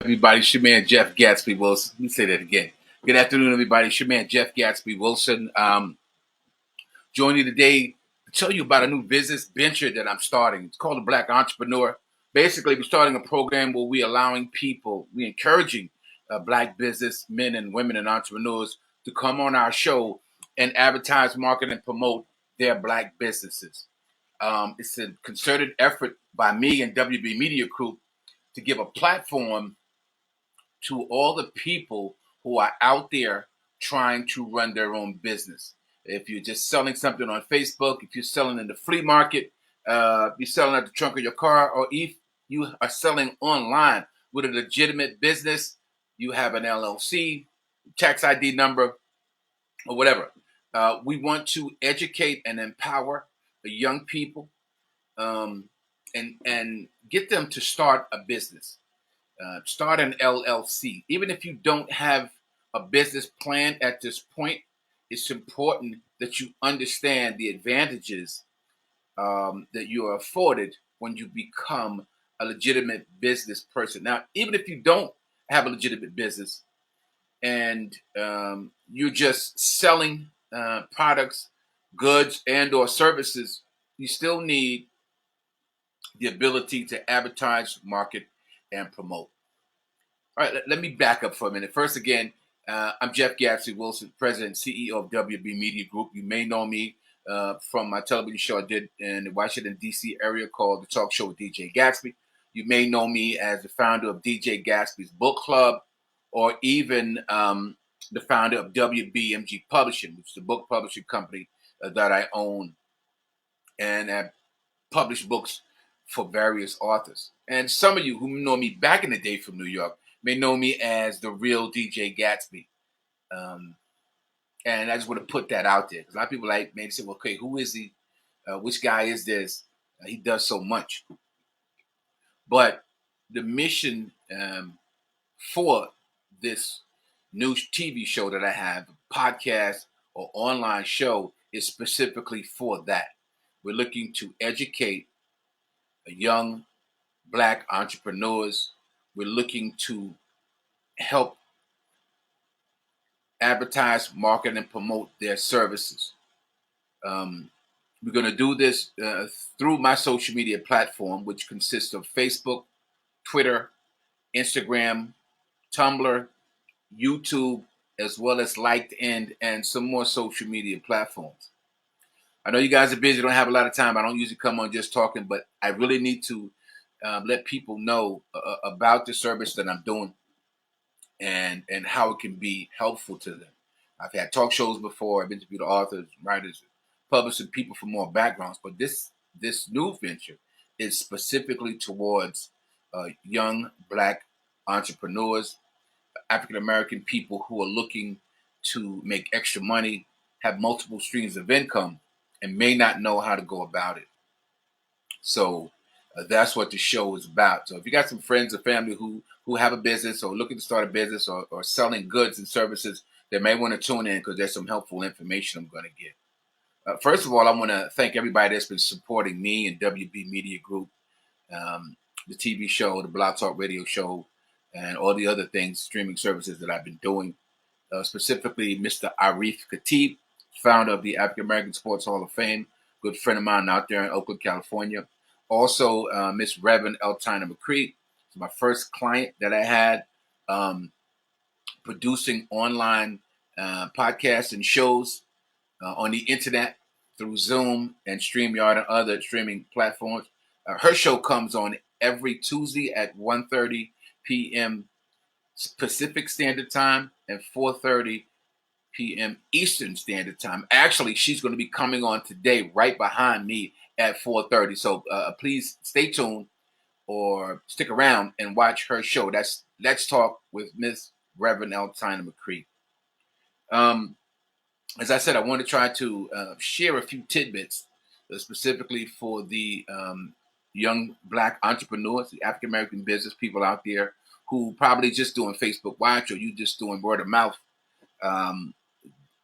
everybody? It's your man, Jeff Gatsby Wilson. Let me say that again. Good afternoon, everybody. It's your man, Jeff Gatsby Wilson. Joining you today to tell you about a new business venture that I'm starting. It's called the Black Entrepreneur. Basically, we're starting a program where we're encouraging Black business men and women and entrepreneurs to come on our show and advertise, market, and promote their Black businesses. It's a concerted effort by me and WB Media Group to give a platform to all the people who are out there trying to run their own business. If you're just selling something on Facebook, if you're selling in the flea market, you're selling at the trunk of your car, or if you are selling online with a legitimate business, you have an LLC, tax ID number, or whatever. We want to educate and empower the young people and get them to start a business. Start an LLC. Even if you don't have a business plan at this point, it's important that you understand the advantages that you are afforded when you become a legitimate business person. Now, even if you don't have a legitimate business and you're just selling products, goods, and or services, you still need the ability to advertise, market, and promote. All right, let me back up for a minute. First, again, I'm Jeff Gatsby Wilson, President and CEO of WB Media Group. You may know me from my television show I did in the Washington, D.C. area called The Talk Show with DJ Gatsby. You may know me as the founder of DJ Gatsby's Book Club, or even the founder of WBMG Publishing, which is the book publishing company that I own and have published books for various authors. And some of you who know me back in the day from New York may know me as the real DJ Gatsby. And I just want to put that out there because a lot of people may say, well, okay, who is he? Which guy is this? He does so much. But the mission for this new TV show that I have, podcast or online show, is specifically for that. We're looking to educate young Black entrepreneurs. We're looking to help advertise, market, and promote their services. We're going to do this through my social media platform, which consists of Facebook, Twitter, Instagram, Tumblr, YouTube, as well as LinkedIn and some more social media platforms. I know you guys are busy, don't have a lot of time. I don't usually come on just talking, but I really need to let people know about the service that I'm doing and how it can be helpful to them. I've had talk shows before. I've interviewed authors, writers, publishing people from more backgrounds, but this new venture is specifically towards young Black entrepreneurs, African American people who are looking to make extra money, have multiple streams of income, and may not know how to go about it. So that's what the show is about. So if you got some friends or family who have a business or looking to start a business or selling goods and services, they may want to tune in because there's some helpful information I'm going to give. First of all, I want to thank everybody that's been supporting me and WB Media Group, the TV show, the Blog Talk Radio show, and all the other things, streaming services that I've been doing. Specifically, Mr. Arif Khatib, founder of the African American Sports Hall of Fame, good friend of mine out there in Oakland, California. Also, Miss Reverend Eltina McCree, my first client that I had, producing online podcasts and shows on the internet through Zoom and StreamYard and other streaming platforms. Her show comes on every Tuesday at 1:30 p.m. Pacific Standard Time and 4:30 p.m. Eastern Standard Time. Actually, she's going to be coming on today right behind me at 4:30. So please stay tuned or stick around and watch her show. That's Let's Talk with Miss Reverend Eltina McCree. As I said, I want to try to share a few tidbits specifically for the young Black entrepreneurs, the African American business people out there who probably just doing Facebook Watch or you just doing word of mouth.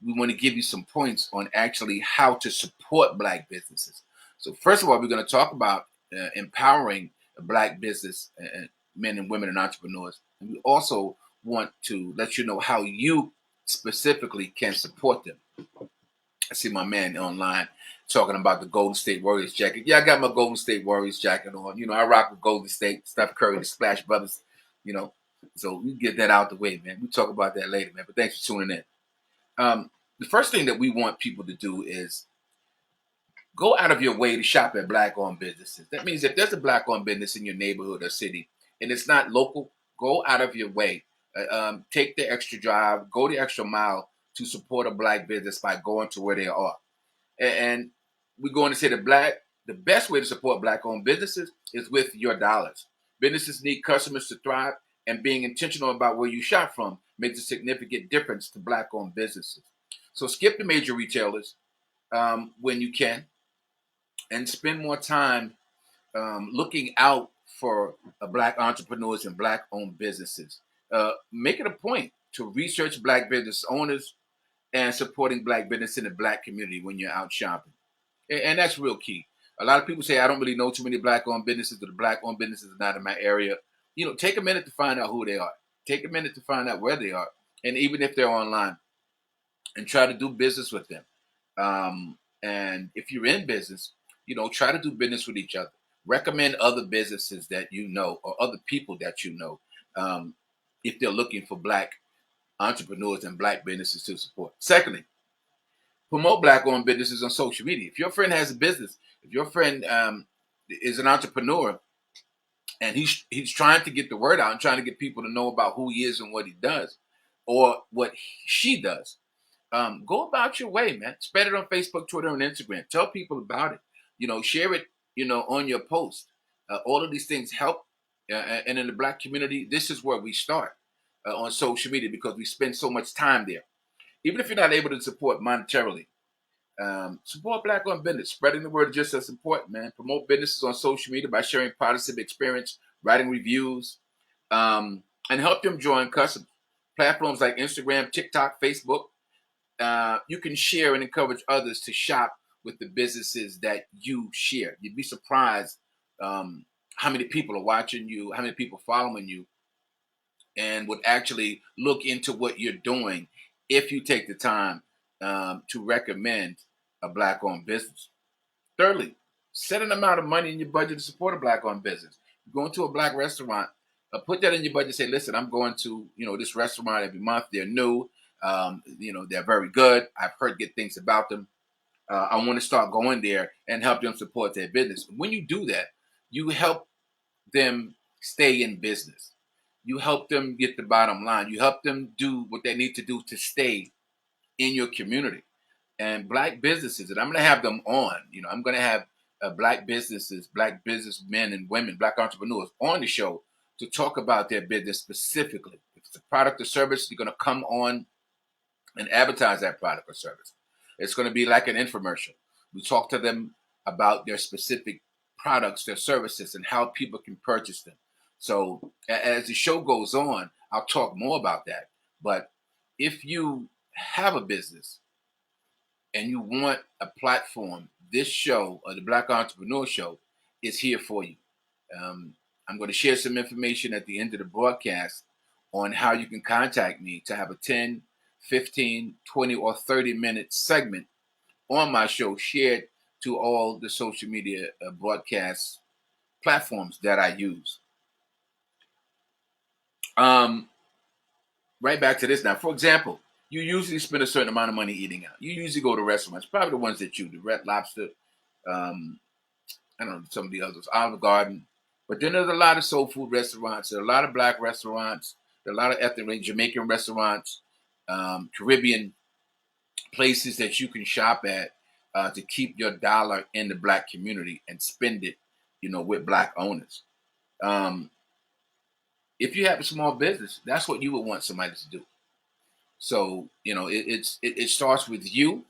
We want to give you some points on actually how to support Black businesses. So first of all, we're going to talk about empowering a Black business men and women and entrepreneurs. And we also want to let you know how you specifically can support them. I see my man online talking about the Golden State Warriors jacket. Yeah, I got my Golden State Warriors jacket on. You know, I rock with Golden State, Steph Curry, the Splash Brothers, you know. So we get that out the way, man. We talk about that later, man. But thanks for tuning in. The first thing that we want people to do is go out of your way to shop at black-owned businesses. That means if there's a black-owned business in your neighborhood or city and it's not local, go out of your way. Take the extra drive, go the extra mile to support a black business by going to where they are. And we're going to say the best way to support black-owned businesses is with your dollars. Businesses need customers to thrive, and being intentional about where you shop from makes a significant difference to black-owned businesses. So skip the major retailers when you can, and spend more time looking out for black entrepreneurs and black-owned businesses. Make it a point to research black business owners and supporting black business in the black community when you're out shopping. And that's real key. A lot of people say, I don't really know too many black-owned businesses, or the black-owned businesses are not in my area. You know, take a minute to find out who they are. Take a minute to find out where they are. And even if they're online, and try to do business with them. And if you're in business, you know, try to do business with each other. Recommend other businesses that you know or other people that you know if they're looking for black entrepreneurs and black businesses to support. Secondly, promote black-owned businesses on social media. If your friend has a business, if your friend is an entrepreneur and he's trying to get the word out and trying to get people to know about who he is and what he does or what she does, go about your way, man. Spread it on Facebook, Twitter, and Instagram. Tell people about it. You know, share it, you know, on your post. All of these things help. And in the black community, this is where we start on social media because we spend so much time there. Even if you're not able to support monetarily, support black-owned business. Spreading the word is just as important, man. Promote businesses on social media by sharing positive experience, writing reviews, and help them join customers. Platforms like Instagram, TikTok, Facebook, you can share and encourage others to shop with the businesses that you share. You'd be surprised how many people are watching you, how many people following you, and would actually look into what you're doing if you take the time to recommend a black-owned business. Thirdly, set an amount of money in your budget to support a black-owned business. You're going to a black restaurant, put that in your budget. Say, listen, I'm going to this restaurant every month. They're new. They're very good. I've heard good things about them. I want to start going there and help them support their business. When you do that, you help them stay in business. You help them get the bottom line. You help them do what they need to do to stay in your community. And black businesses, and I'm going to have them on. I'm going to have black businesses, black businessmen and women, black entrepreneurs on the show to talk about their business specifically. If it's a product or service, you're going to come on and advertise that product or service. It's going to be like an infomercial. We talk to them about their specific products, their services, and how people can purchase them. So as the show goes on, I'll talk more about that. But if you have a business and you want a platform, this show, or the Black Entrepreneur Show, is here for you. I'm going to share some information at the end of the broadcast on how you can contact me to have a 10, 15, 20, or 30-minute segment on my show shared to all the social media broadcast platforms that I use. Right back to this now. For example, you usually spend a certain amount of money eating out. You usually go to restaurants, probably the ones that you do, Red Lobster, I don't know, some of the others, Olive Garden. But then there's a lot of soul food restaurants. There are a lot of black restaurants. There are a lot of ethnic Jamaican restaurants, Caribbean places that you can shop at to keep your dollar in the black community and spend it, with black owners. If you have a small business, that's what you would want somebody to do. So, it starts with you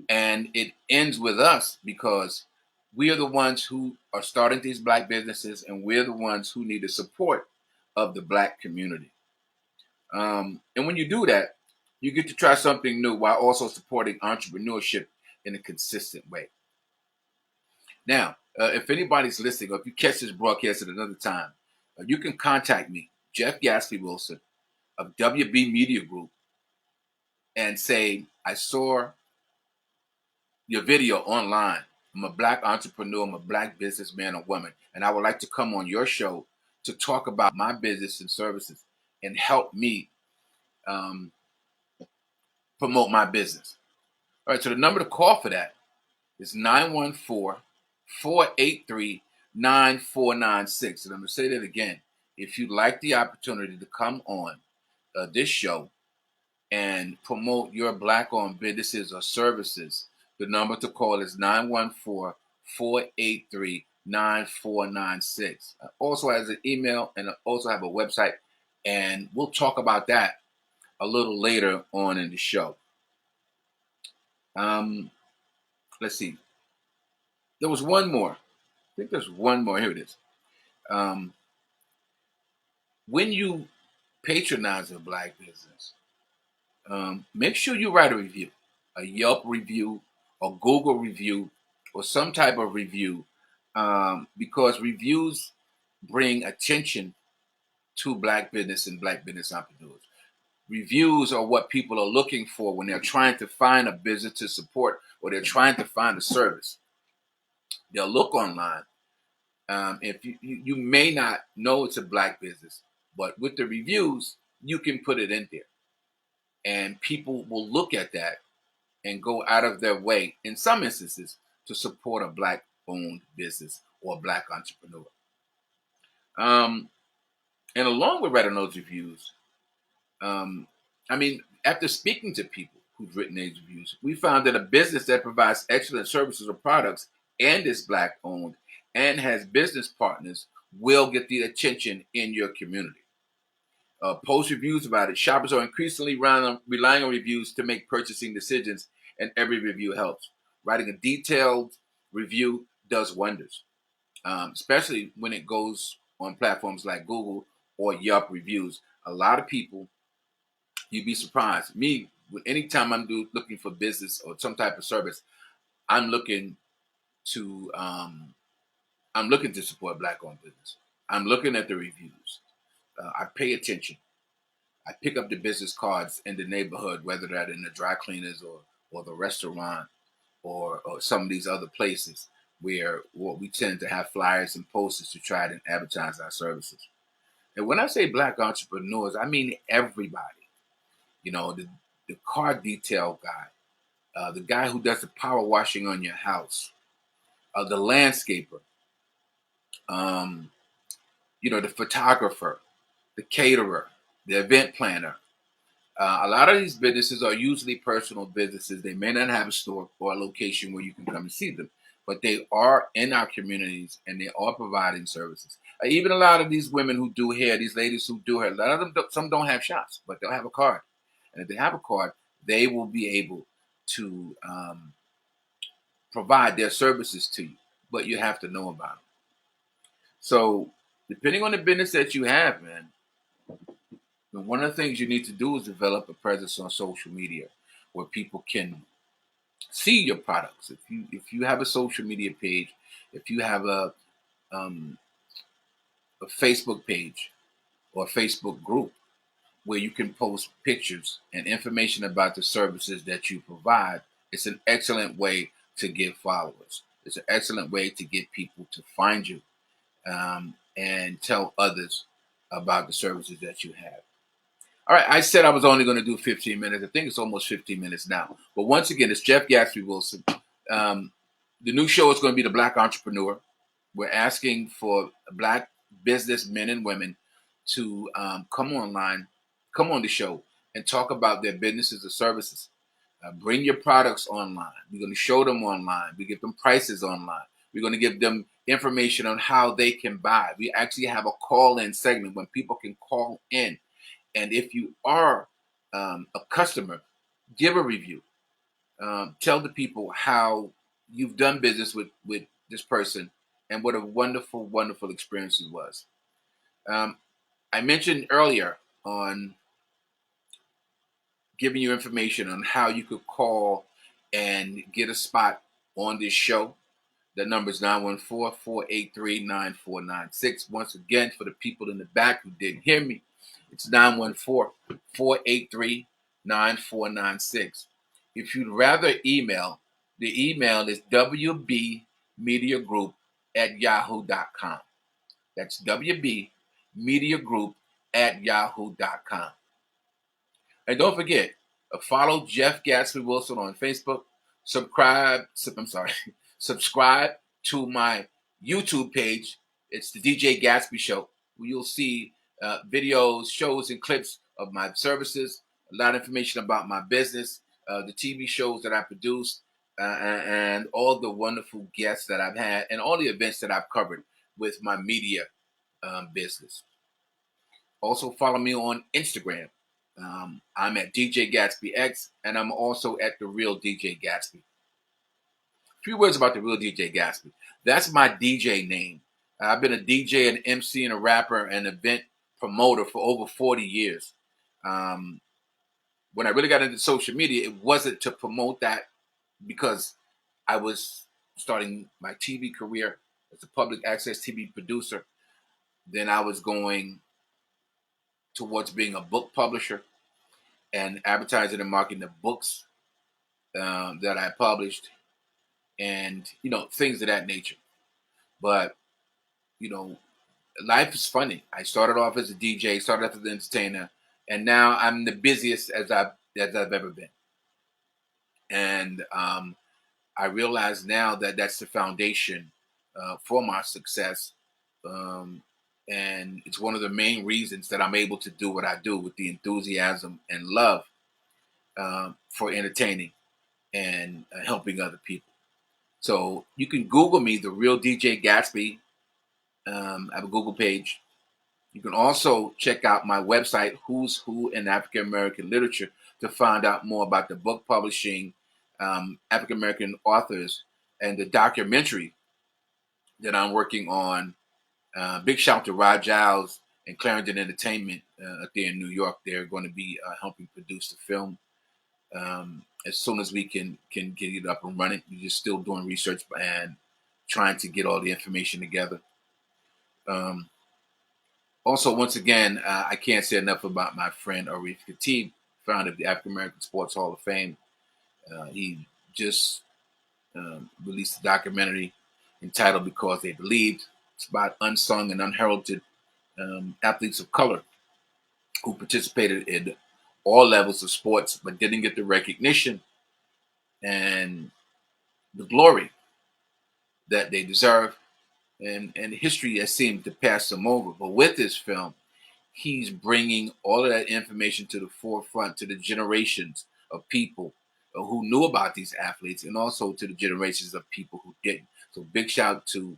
and it ends with us because we are the ones who are starting these black businesses and we're the ones who need the support of the black community. And when you do that, you get to try something new while also supporting entrepreneurship in a consistent way. Now, if anybody's listening or if you catch this broadcast at another time, You can contact me, Jeff Gatsby Wilson of WB Media Group, and say, I saw your video online. I'm a black entrepreneur, I'm a black businessman or woman, and I would like to come on your show to talk about my business and services and help me um, promote my business. All right, so the number to call for that is 914-483-9496. And I'm going to say that again. If you'd like the opportunity to come on this show and promote your black-owned businesses or services, the number to call is 914-483-9496. Also has an email and also have a website, and we'll talk about that a little later on in the show. Let's see. There was one more. I think there's one more. Here it is. When you patronize a black business, make sure you write a review, a Yelp review, a Google review, or some type of review, because reviews bring attention to black business and black business entrepreneurs. Reviews are what people are looking for when they're trying to find a business to support or they're trying to find a service. They'll look online. If you may not know it's a black business, but with the reviews, you can put it in there. And people will look at that and go out of their way, in some instances, to support a black-owned business or a black entrepreneur. And along with writing those reviews, after speaking to people who've written these reviews, we found that a business that provides excellent services or products and is black-owned and has business partners will get the attention in your community. Post reviews about it. Shoppers are increasingly relying on reviews to make purchasing decisions, and every review helps. Writing a detailed review does wonders, especially when it goes on platforms like Google or Yelp reviews. A lot of people, you'd be surprised. Me, anytime I'm looking for business or some type of service, I'm looking to support black-owned business. I'm looking at the reviews. I pay attention. I pick up the business cards in the neighborhood, whether that in the dry cleaners or the restaurant or some of these other places where we tend to have flyers and posters to try to advertise our services. And when I say black entrepreneurs, I mean everybody. You know, the car detail guy, the guy who does the power washing on your house, the landscaper, the photographer, the caterer, the event planner. A lot of these businesses are usually personal businesses. They may not have a store or a location where you can come and see them, but they are in our communities and they are providing services. Even a lot of these women who do hair, these ladies who do hair, a lot of them, some don't have shops, but they'll have a card. And if they have a card, they will be able to provide their services to you, but you have to know about them. So depending on the business that you have, man, one of the things you need to do is develop a presence on social media where people can see your products. If you have a social media page, if you have a Facebook page or a Facebook group where you can post pictures and information about the services that you provide, it's an excellent way to get followers. It's an excellent way to get people to find you and tell others about the services that you have. All right, I said I was only going to do 15 minutes. I think it's almost 15 minutes now. But once again, it's Jeff Gatsby Wilson. The new show is going to be The Black Entrepreneur. We're asking for black businessmen and women to come on the show and talk about their businesses or services. Bring your products online. We're going to show them online. We give them prices online. We're going to give them information on how they can buy. We actually have a call-in segment when people can call in. And if you are a customer, give a review. Tell the people how you've done business with this person and what a wonderful, wonderful experience it was. I mentioned earlier on giving you information on how you could call and get a spot on this show. The number is 914-483-9496. Once again, for the people in the back who didn't hear me, it's 914-483-9496. If you'd rather email, the email is wbmediagroup@yahoo.com. That's wbmediagroup@yahoo.com. And don't forget, follow Jeff Gatsby Wilson on Facebook. Subscribe to my YouTube page. It's the DJ Gatsby Show, where you'll see videos, shows, and clips of my services, a lot of information about my business, the TV shows that I produce, and all the wonderful guests that I've had, and all the events that I've covered with my media business. Also, follow me on Instagram. I'm at DJ Gatsby X, and I'm also at The Real DJ Gatsby. A few words about The Real DJ Gatsby. That's my DJ name. I've been a DJ, an MC, and a rapper, and event promoter for over 40 years. When I really got into social media, it wasn't to promote that because I was starting my TV career as a public access TV producer. Then I was going towards being a book publisher and advertising and marketing the books that I published, and things of that nature. But life is funny. I started off as a DJ, started off as an entertainer, and now I'm the busiest as I've ever been. And I realize now that that's the foundation for my success. And it's one of the main reasons that I'm able to do what I do with the enthusiasm and love for entertaining and helping other people. So you can Google me, The Real DJ Gatsby. I have a Google page. You can also check out my website, Who's Who in African American Literature, to find out more about the book publishing, African American authors, and the documentary that I'm working on. Big shout out to Rod Giles and Clarendon Entertainment up there in New York. They're going to be helping produce the film. As soon as we can get it up and running. We're just still doing research and trying to get all the information together. Also, once again, I can't say enough about my friend Arif Khatib, founder of the African American Sports Hall of Fame. He just released a documentary entitled Because They Believed. It's about unsung and unheralded athletes of color who participated in all levels of sports but didn't get the recognition and the glory that they deserve. And history has seemed to pass them over. But with this film, he's bringing all of that information to the forefront to the generations of people who knew about these athletes, and also to the generations of people who didn't. So big shout out to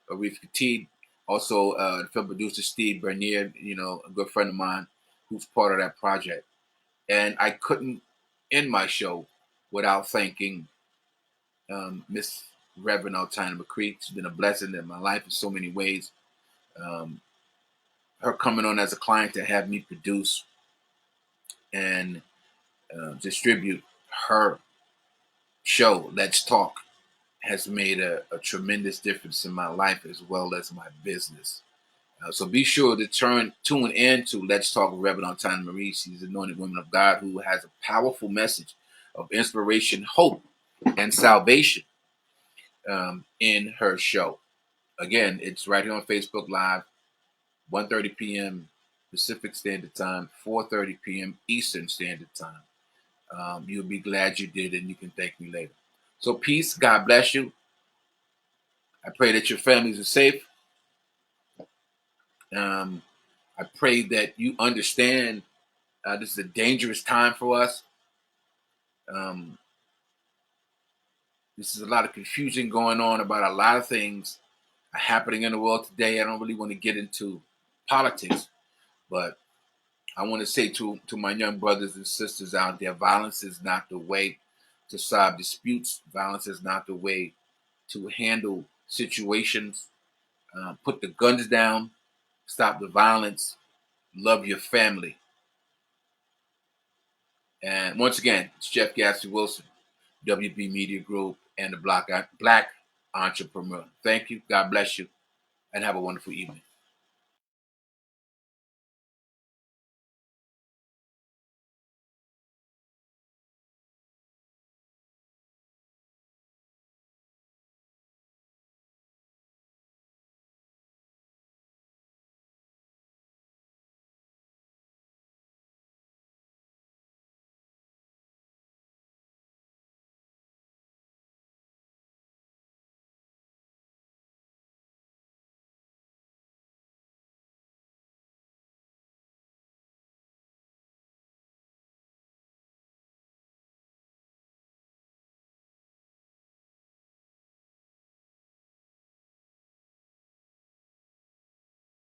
Arif Khatib, also the film producer Steve Bernier, a good friend of mine who's part of that project. And I couldn't end my show without thanking Miss Reverend Altina McCree. She's been a blessing in my life in so many ways. Her coming on as a client to have me produce and distribute her show, Let's Talk, has made a tremendous difference in my life as well as my business. So be sure to tune in to Let's Talk with Reverend Altina Marie. She's an anointed woman of God who has a powerful message of inspiration, hope, and salvation in her show. Again, it's right here on Facebook Live, 1:30 p.m. Pacific Standard Time, 4:30 p.m. Eastern Standard Time. You'll be glad you did, and you can thank me later. So peace. God bless you. I pray that your families are safe. I pray that you understand this is a dangerous time for us. This is a lot of confusion going on about a lot of things happening in the world today. I don't really want to get into politics, but I want to say to my young brothers and sisters out there, violence is not the way to solve disputes. Violence is not the way to handle situations. Put the guns down, stop the violence, love your family. And once again, it's Jeff Gatsby Wilson, WB Media Group, and the Black entrepreneur. Thank you. God bless you, and have a wonderful evening.